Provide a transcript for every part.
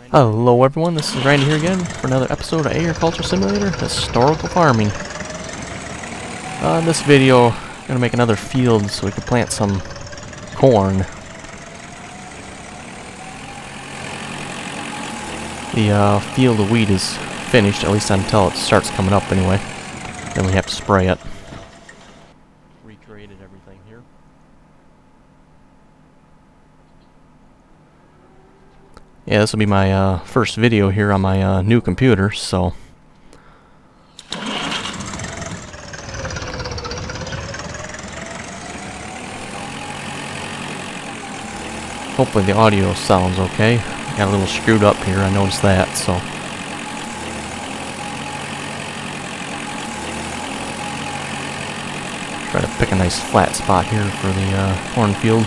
Hello everyone, this is Randy here again for another episode of Agriculture Simulator Historical Farming. In this video, I'm going to make another field so we can plant some corn. The field of wheat is finished, at least until it starts coming up anyway. Then we have to spray it. Recreated everything here. Yeah, this will be my first video here on my new computer, so hopefully the audio sounds okay. Got a little screwed up here, I noticed that, so try to pick a nice flat spot here for the cornfield.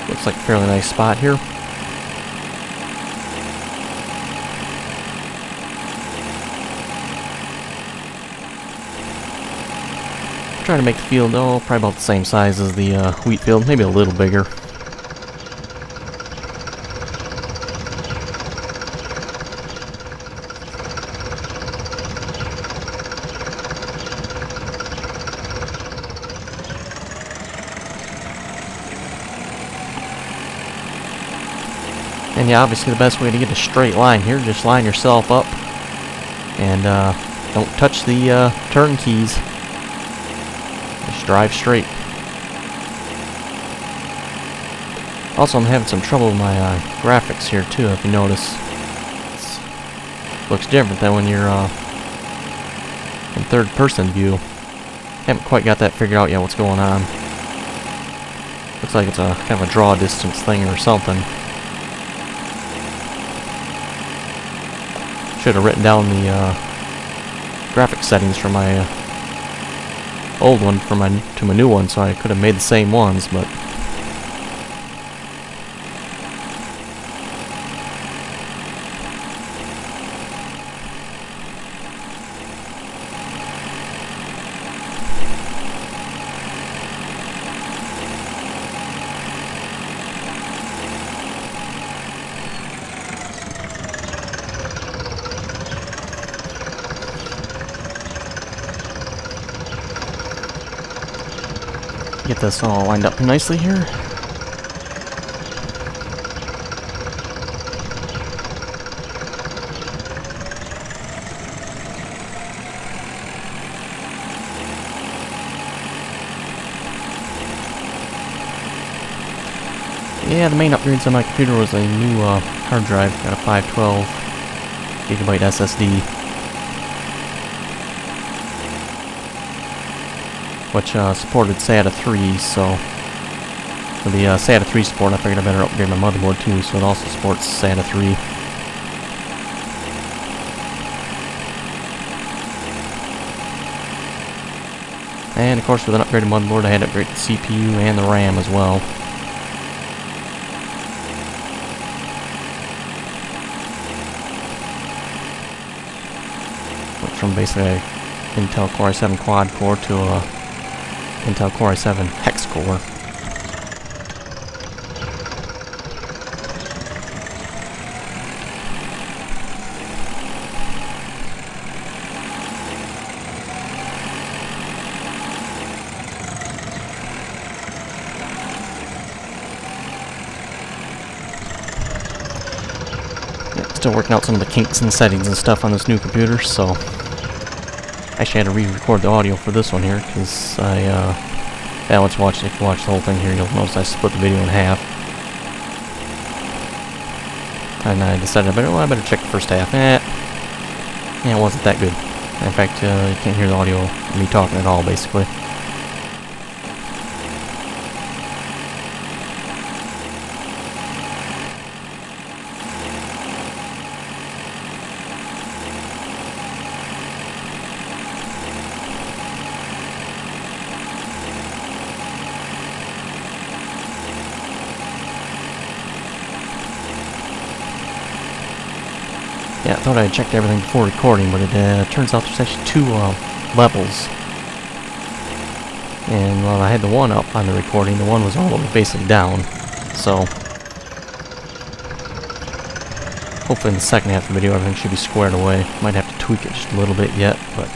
Looks like a fairly nice spot here. Trying to make the field, probably about the same size as the wheat field, maybe a little bigger. And yeah, obviously the best way to get a straight line here, just line yourself up and don't touch the turn keys. Just drive straight. Also, I'm having some trouble with my graphics here too, if you notice. It looks different than when you're in third person view. Haven't quite got that figured out yet, what's going on. Looks like it's a kind of a draw distance thing or something. Should have written down the graphic settings from my old one to my new one, so I could have made the same ones, but get this all lined up nicely here. Yeah, the main upgrades on my computer was a new hard drive. Got a 512 gigabyte SSD. Which supported SATA 3, so for the SATA 3 support, I figured I better upgrade my motherboard too, so it also supports SATA 3. And of course, with an upgraded motherboard, I had to upgrade the CPU and the RAM as well. Went from basically a Intel Core i7 quad core to a Intel Core i7 hex core. Yeah, still working out some of the kinks and settings and stuff on this new computer, so actually, I had to re-record the audio for this one here, because if you watch the whole thing here, you'll notice I split the video in half. And I decided I better check the first half. Yeah, it wasn't that good. In fact, you can't hear the audio of me talking at all, basically. Yeah, I thought I had checked everything before recording, but it turns out there's actually two levels. And while I had the one up on the recording, the one was all the way basically down. So, hopefully in the second half of the video everything should be squared away. Might have to tweak it just a little bit yet, but...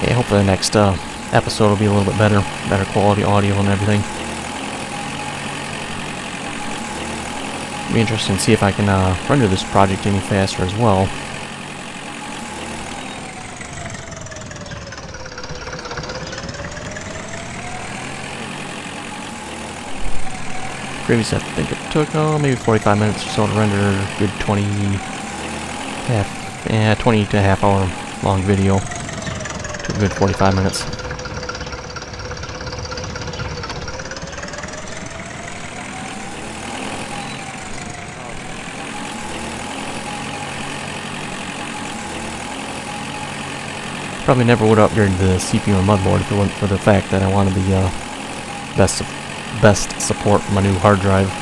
yeah, hopefully the next episode will be a little bit better quality audio and everything. Be interesting to see if I can render this project any faster as well. Previously, I think it took maybe 45 minutes or so to render a good 20 to a half hour long video. Took a good 45 minutes. Probably never would have upgraded the CPU and motherboard if it wasn't for the fact that I wanted the best support for my new hard drive.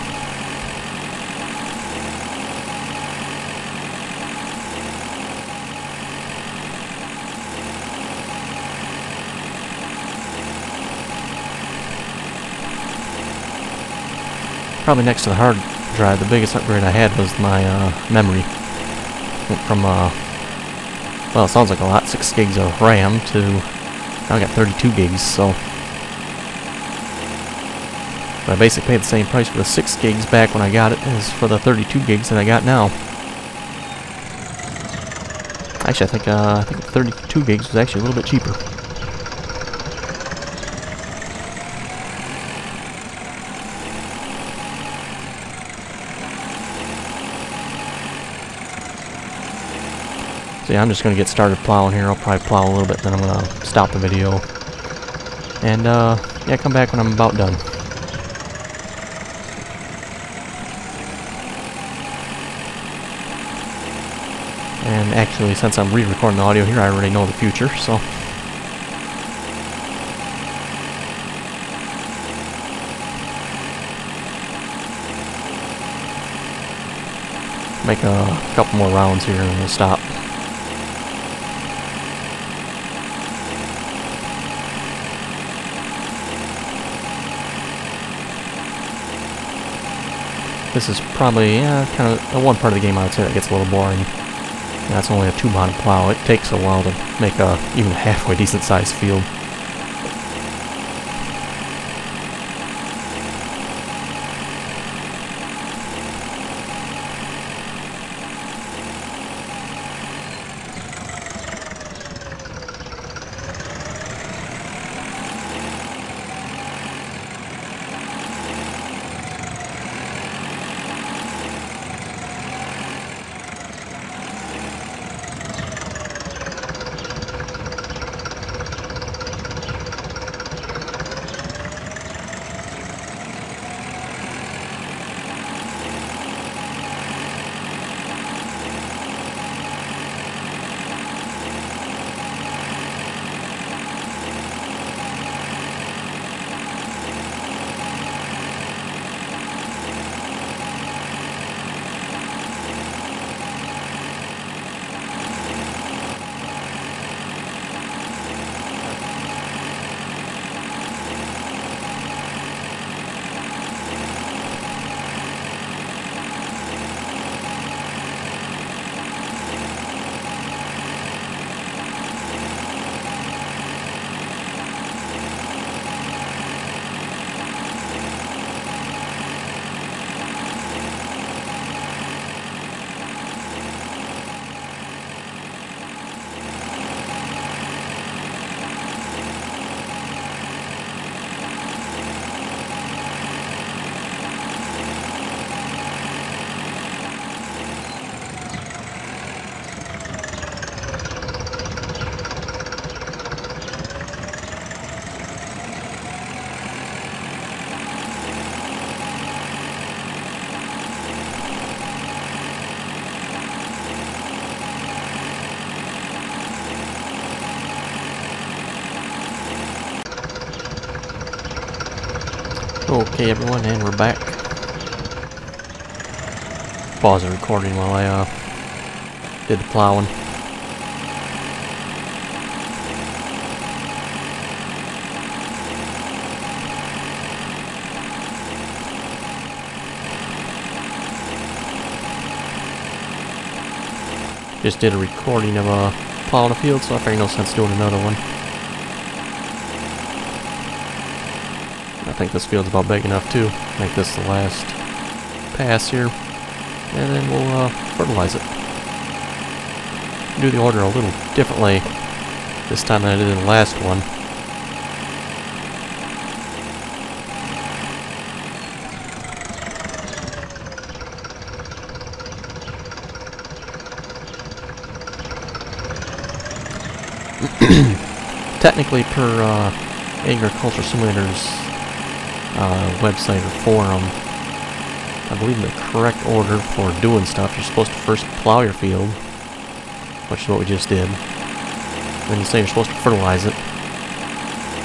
Probably next to the hard drive, the biggest upgrade I had was my memory. Went from, well, it sounds like a lot, 6 gigs of RAM to, now I got 32 gigs, so. But I basically paid the same price for the 6 gigs back when I got it as for the 32 gigs that I got now. Actually, I think 32 gigs was actually a little bit cheaper. So yeah, I'm just going to get started plowing here. I'll probably plow a little bit, then I'm going to stop the video. And, yeah, come back when I'm about done. And actually, since I'm re-recording the audio here, I already know the future, so... Make a couple more rounds here and we'll stop. This is probably, kind of the one part of the game I would say that gets a little boring. That's only a 2-mod plow. It takes a while to make a even halfway decent sized field. Okay, everyone, and we're back. Pause the recording while I did the plowing. Just did a recording of plowing a field, so I figured no sense doing another one. I think this field's about big enough too. Make this the last pass here, and then we'll fertilize it. Do the order a little differently this time than I did in the last one. Technically, per Agriculture Simulator's website or forum, I believe in the correct order for doing stuff, you're supposed to first plow your field, which is what we just did. Then you say you're supposed to fertilize it,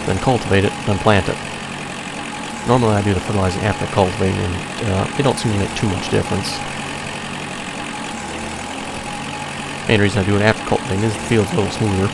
then cultivate it, then plant it. Normally I do the fertilizing after cultivating, and they don't seem to make too much difference. Main reason I do it after cultivating is the field's a little smoother.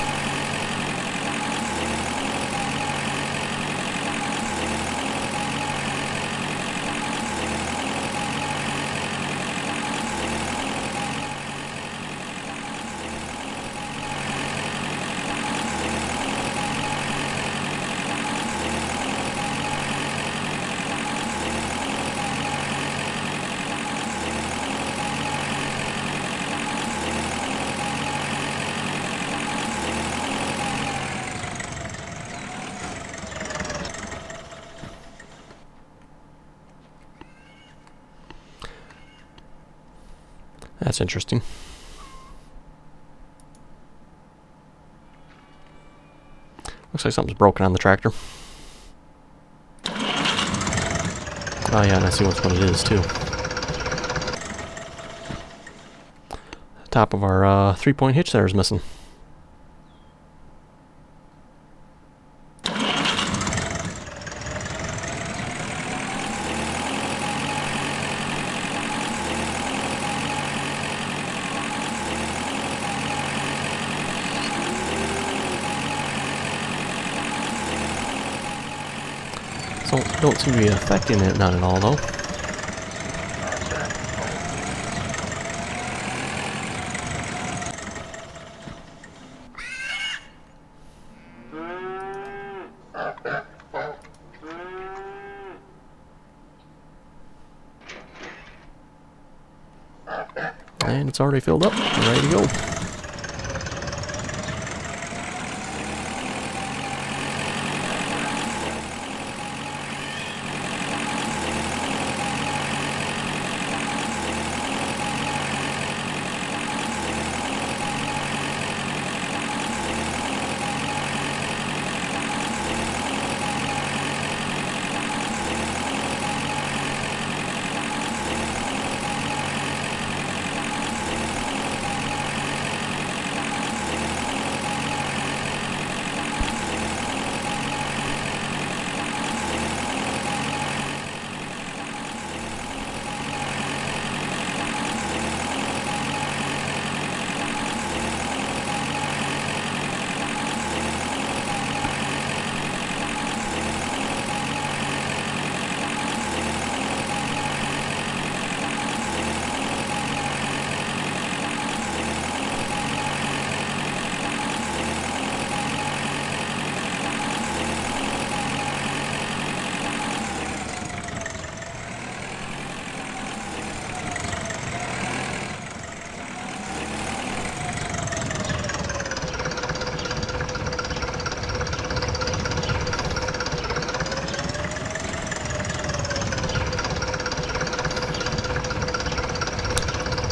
That's interesting. Looks like something's broken on the tractor. Oh yeah, and I see what it is too. The top of our 3-point hitch there is missing. So, don't seem to be affecting it, not at all, though. And it's already filled up and ready to go.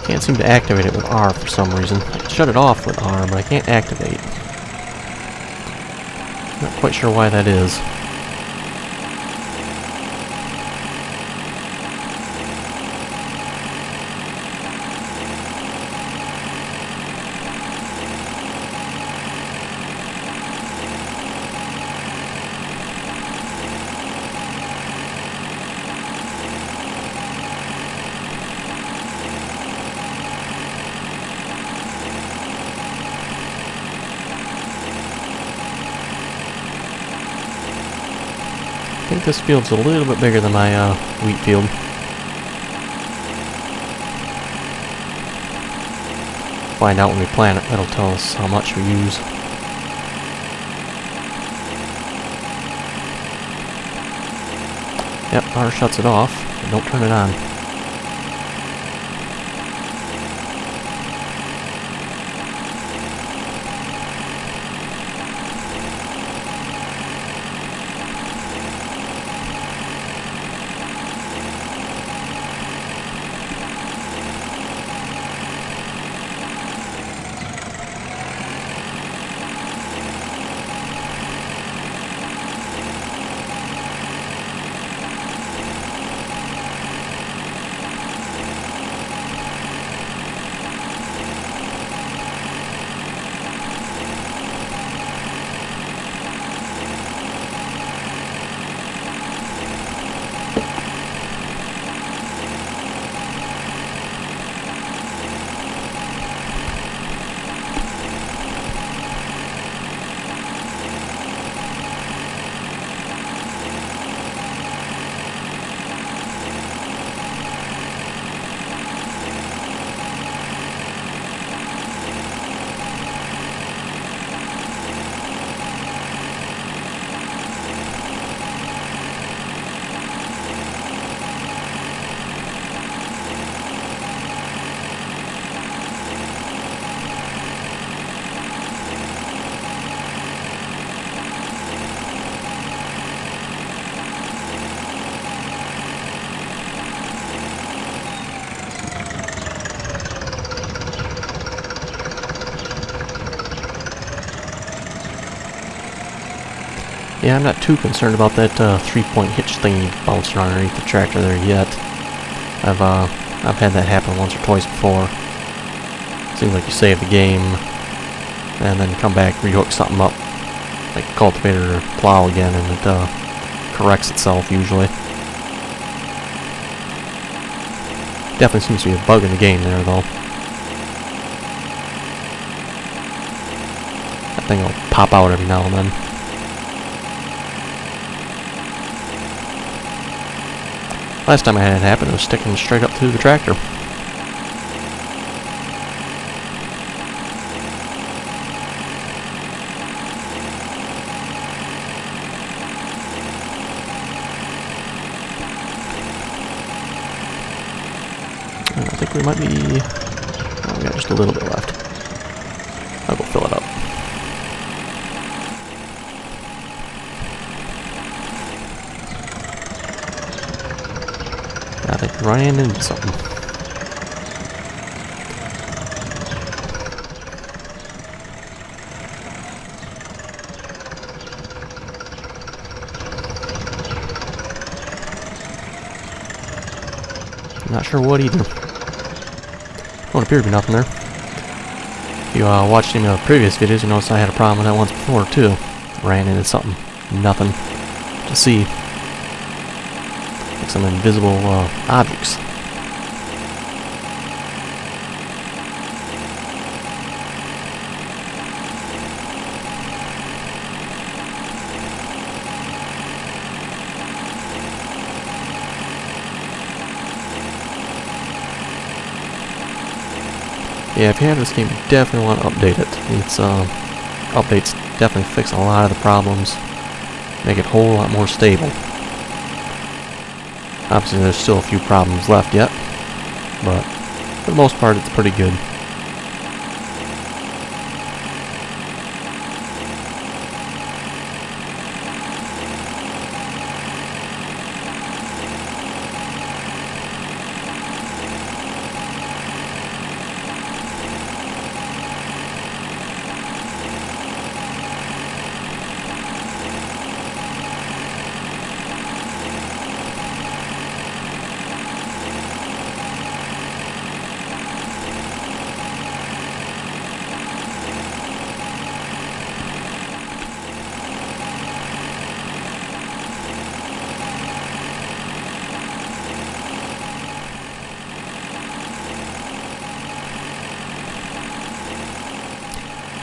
Can't seem to activate it with R for some reason. I can shut it off with R, but I can't activate. Not quite sure why that is. I think this field's a little bit bigger than my wheat field. Find out when we plant it. That'll tell us how much we use. Yep, power shuts it off, but don't turn it on. Yeah, I'm not too concerned about that 3-point hitch thingy bouncing underneath the tractor there yet. I've had that happen once or twice before. Seems like you save the game and then come back, rehook something up, like cultivator or plow again, and it corrects itself usually. Definitely seems to be a bug in the game there though. That thing will pop out every now and then. Last time I had it happen, it was sticking straight up through the tractor. And I think we might be... oh, we got just a little bit left. I'll go fill it up. I think we ran into something. Not sure what either. Don't appear to be nothing there. If you watched any of the previous videos, you noticed I had a problem with that once before too. Ran into something. Nothing to see. Like some invisible objects. Yeah, if you have this game, you definitely want to update it. It's updates definitely fix a lot of the problems, make it a whole lot more stable. Obviously, there's still a few problems left yet, but for the most part, it's pretty good.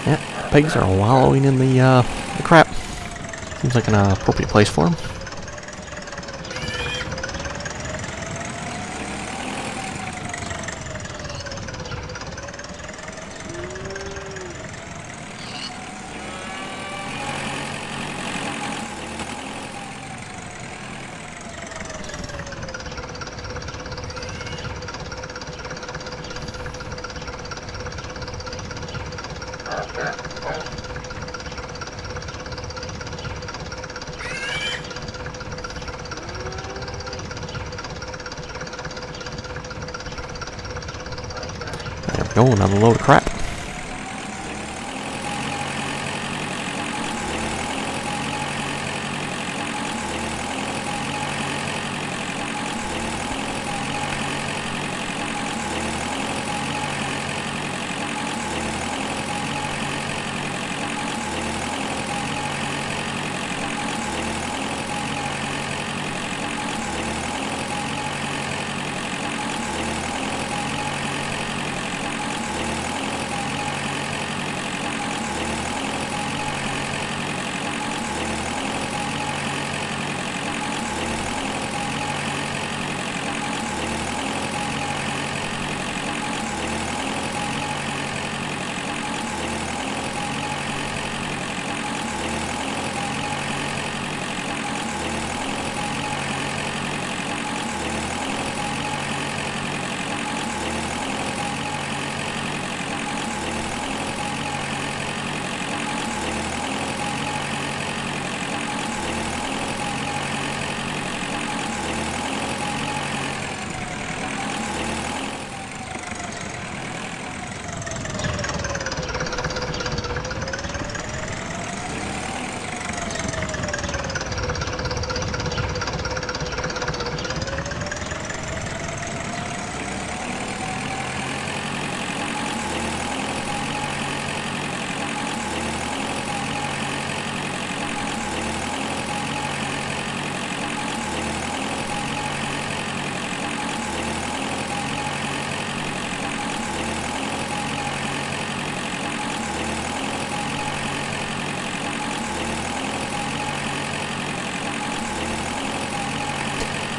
Yeah, pigs are wallowing in the crap. Seems like an appropriate place for them. Oh, another load of crap.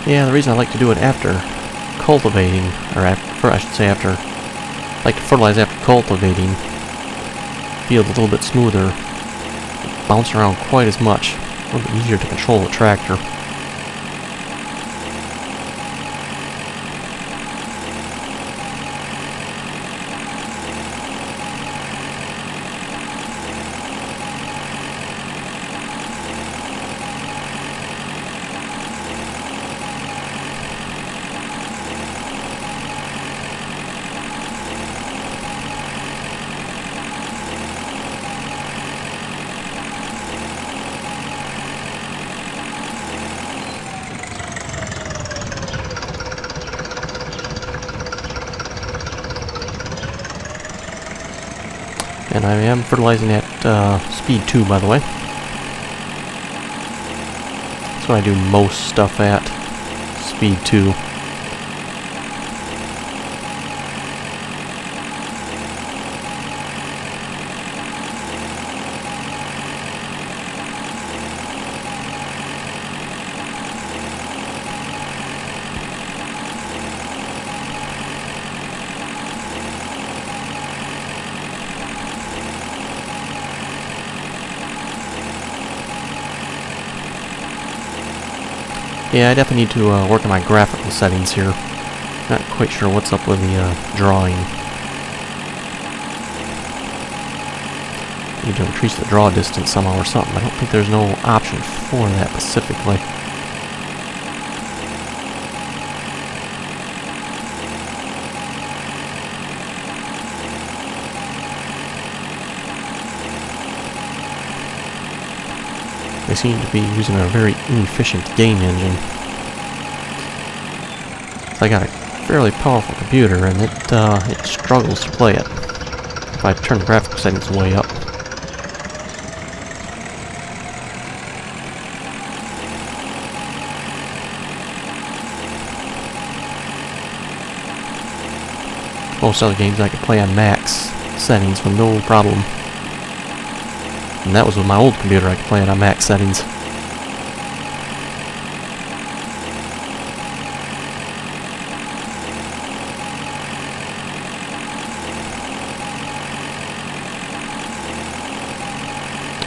Yeah, the reason I like to do it after cultivating, or after, I should say after, I like to fertilize after cultivating, field's a little bit smoother, bounce around quite as much, a little bit easier to control the tractor. And I am fertilizing at speed 2, by the way. That's what I do most stuff at, speed 2. Yeah, I definitely need to work on my graphical settings here. Not quite sure what's up with the drawing. Need to increase the draw distance somehow or something. I don't think there's no option for that specifically. They seem to be using a very inefficient game engine. So I got a fairly powerful computer, and it struggles to play it if I turn the graphics settings way up. Most other games I could play on max settings with no problem. And that was with my old computer, I could play it on max settings.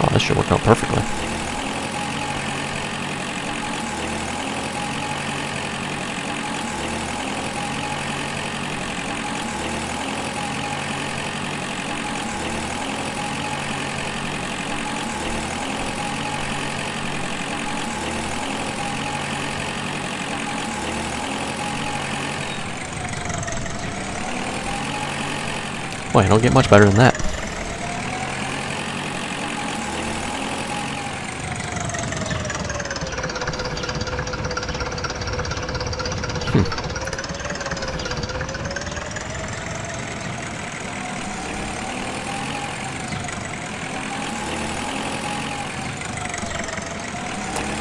Oh, this should work out perfectly. Boy, I don't get much better than that.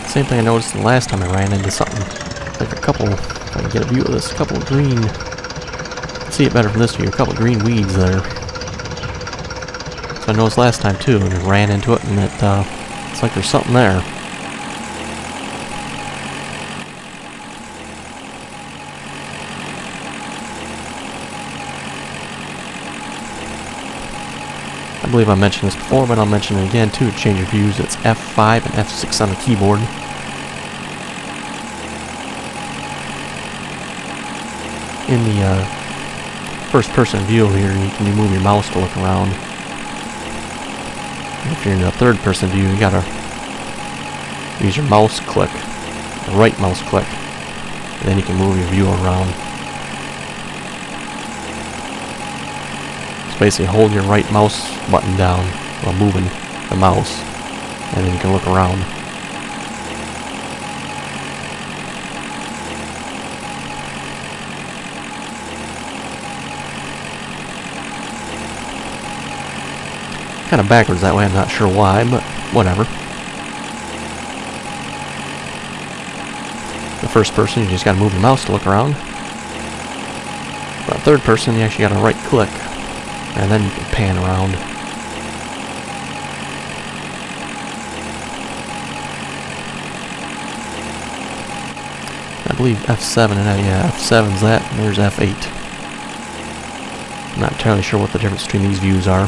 Same thing I noticed the last time I ran into something. Like a couple, if I can get a view of this, a couple of green, see it better from this view, a couple of green weeds there. So I noticed last time too, and I ran into it, and it's like there's something there. I believe I mentioned this before, but I'll mention it again too. To change your views, it's F5 and F6 on the keyboard. In the first-person view here, you can move your mouse to look around. And if you're in the third-person view, you gotta use your mouse click, the right mouse click, and then you can move your view around. So basically, hold your right mouse button down while moving the mouse, and then you can look around. Kind of backwards that way, I'm not sure why, but whatever. The first person, you just gotta move your mouse to look around. But third person, you actually gotta right click, and then you can pan around. I believe F7 and yeah, F7's that, and there's F8. I'm not entirely sure what the difference between these views are.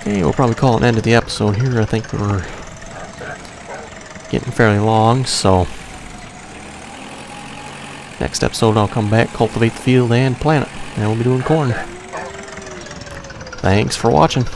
Okay, we'll probably call an end to the episode here. I think we're getting fairly long, so next episode I'll come back, cultivate the field, and plant it. And we'll be doing corn. Thanks for watching.